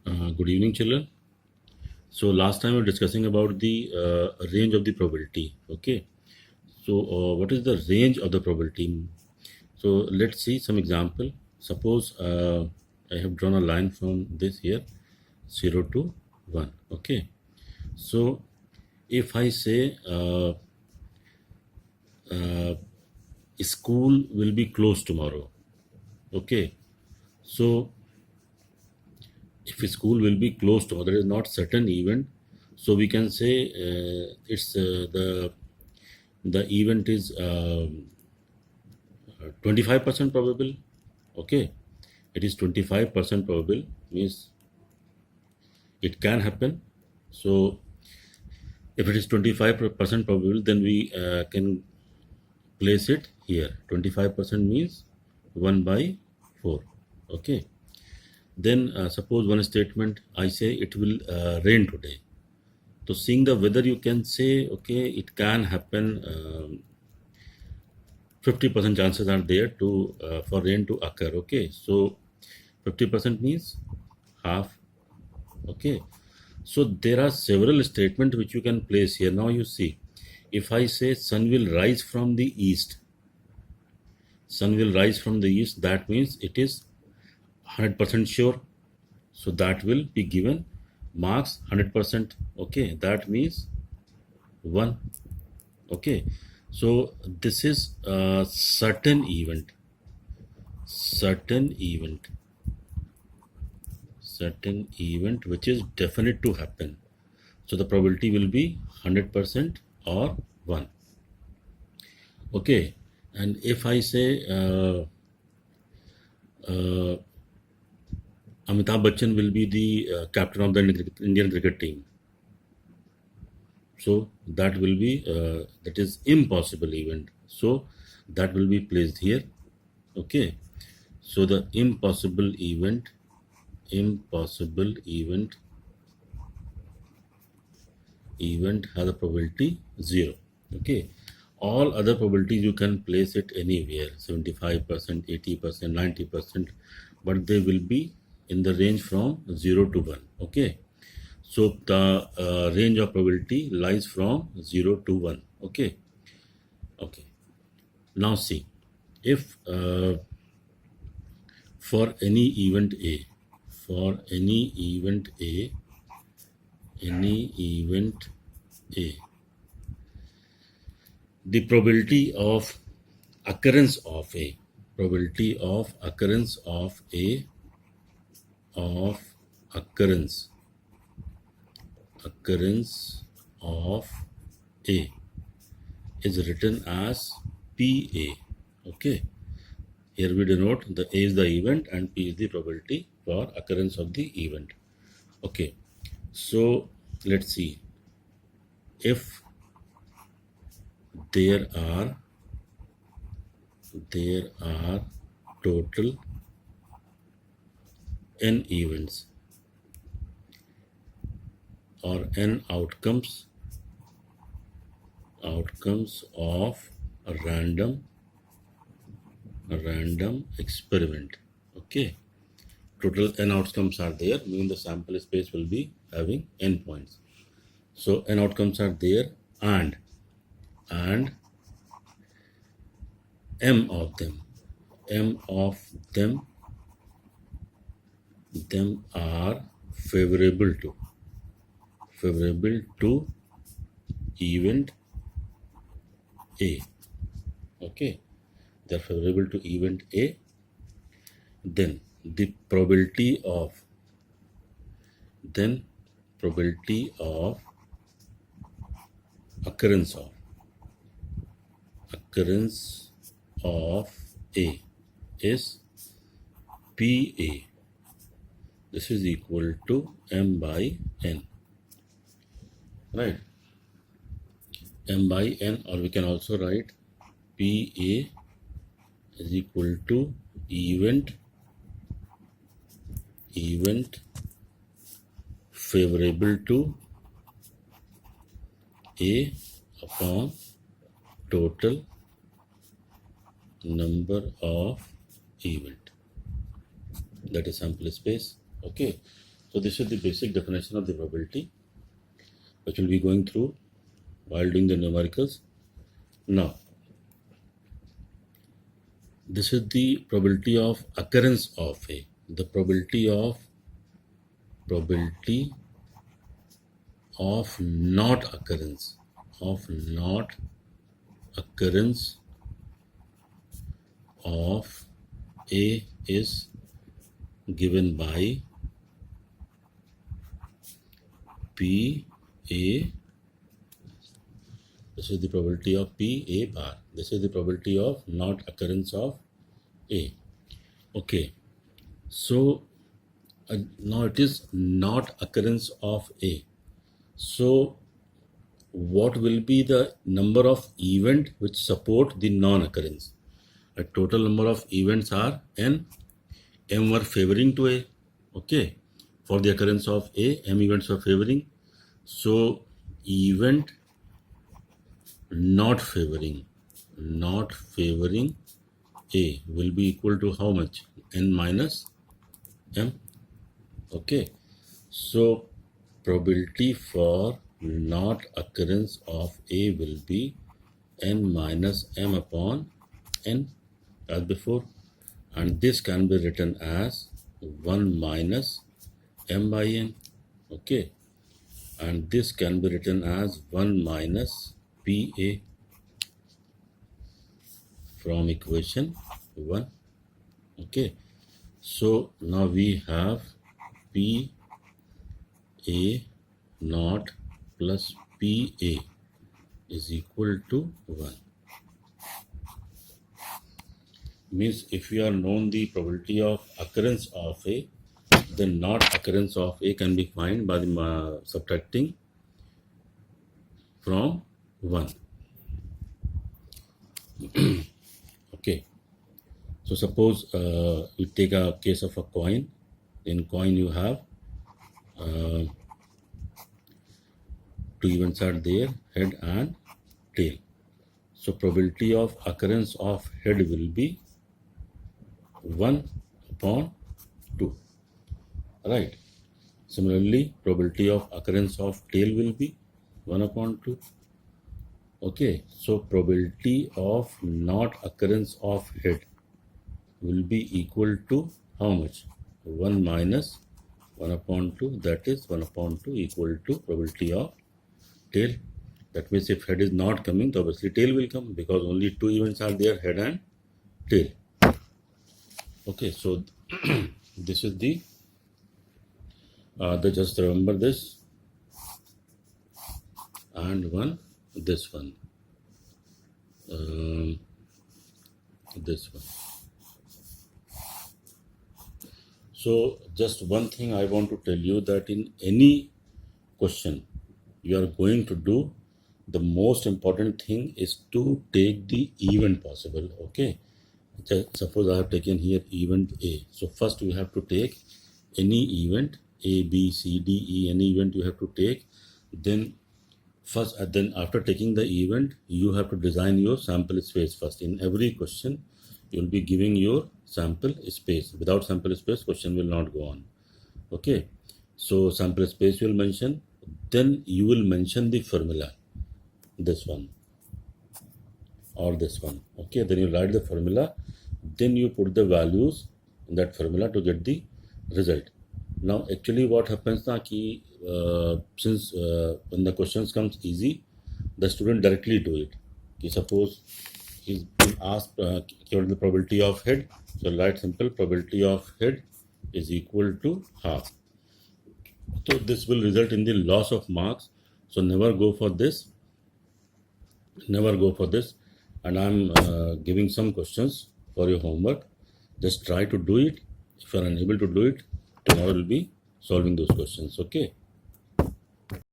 Good evening, children. So last time we were discussing about the range of the probability. Okay. So what is the range of the probability? So let's see some example. Suppose I have drawn a line from this here, 0 to 1. Okay. So if I say school will be closed tomorrow. Okay. So if a school will be closed tomorrow, there is not certain event. So we can say it's the event is 25% probable. Okay, it is 25% probable, means it can happen. So if it is 25% probable, then we can place it here. 25% means 1 by 4. Okay, then suppose one statement I say it will rain today. So seeing the weather, you can say, okay, it can happen. 50% chances are there to for rain to occur. Okay, so 50% means half. Okay, so there are several statements which you can place here. Now you see, if I say sun will rise from the east, sun will rise from the east, that means it is 100% sure. So that will be given marks 100%. Okay, that means 1. Okay, so this is a certain event, certain event, certain event which is definite to happen. So the probability will be 100% or 1. Okay, and if I say Amitabh Bachchan will be the captain of the Indian cricket team, so that will be that is impossible event. So that will be placed here. Okay, so the impossible event has a probability 0. Okay, all other probabilities you can place it anywhere, 75%, 80%, 90%, but they will be in the range from 0 to 1. Okay, so the range of probability lies from 0 to 1. Okay, okay, now see, if for any event A, for any event A, the probability of occurrence of A, probability of occurrence of A, occurrence of A is written as PA. Okay, here we denote the A is the event and P is the probability for occurrence of the event. Okay, so let's see, if there are total n events or n outcomes of a random experiment. Okay, total n outcomes are there, meaning the sample space will be having n points. So n outcomes are there, and m of them are favorable to event A. Okay, they are favorable to event A. Then the probability of occurrence of A is PA. This is equal to m by n, right? M by n, or we can also write PA is equal to event favorable to A upon total number of event, that is sample space. Okay, So this is the basic definition of the probability, which we'll be going through while doing the numericals. Now, this is the probability of occurrence of A. The probability of not occurrence of A is given by P A. This is the probability of P A bar. This is the probability of not occurrence of A. Okay. So now it is not occurrence of A. So what will be the number of events which support the non-occurrence? A total number of events are n. M were favoring to A. Okay. For the occurrence of A, m events are favoring. So event not favoring A will be equal to how much? N minus M. Okay. So probability for not occurrence of A will be N minus M upon N as before, and this can be written as 1 minus M by N. Okay. And this can be written as 1 minus PA from equation 1. Okay. So now we have PA naught plus PA is equal to 1. Means if we are known the probability of occurrence of A, then not occurrence of A can be found by the subtracting from 1. Okay. So suppose we take a case of a coin. In coin you have two events are there, head and tail. So probability of occurrence of head will be 1 upon 2. Right. Similarly, probability of occurrence of tail will be 1 upon 2. Okay. So probability of not occurrence of head will be equal to how much? 1 minus 1 upon 2. That is 1 upon 2 equal to probability of tail. That means if head is not coming, then obviously tail will come, because only two events are there, head and tail. Okay, so this is the just remember this, and this one, this one. So just one thing I want to tell you, that in any question you are going to do, the most important thing is to take the event possible. Okay. Suppose I have taken here event A. So first we have to take any event A, B, C, D, E, any event you have to take. Then after taking the event, you have to design your sample space first. In every question, you will be giving your sample space. Without sample space, question will not go on. Okay. So sample space you will mention. Then you will mention the formula. This one or this one. Okay. Then you write the formula. Then you put the values in that formula to get the result. Now actually what happens now, since when the questions comes easy, the student directly do it. Suppose he's been asked what is the probability of head, so write simple, probability of head is equal to half. So this will result in the loss of marks. So never go for this. And I'm giving some questions for your homework. Just try to do it. If you are unable to do it, tomorrow will be solving those questions. Okay.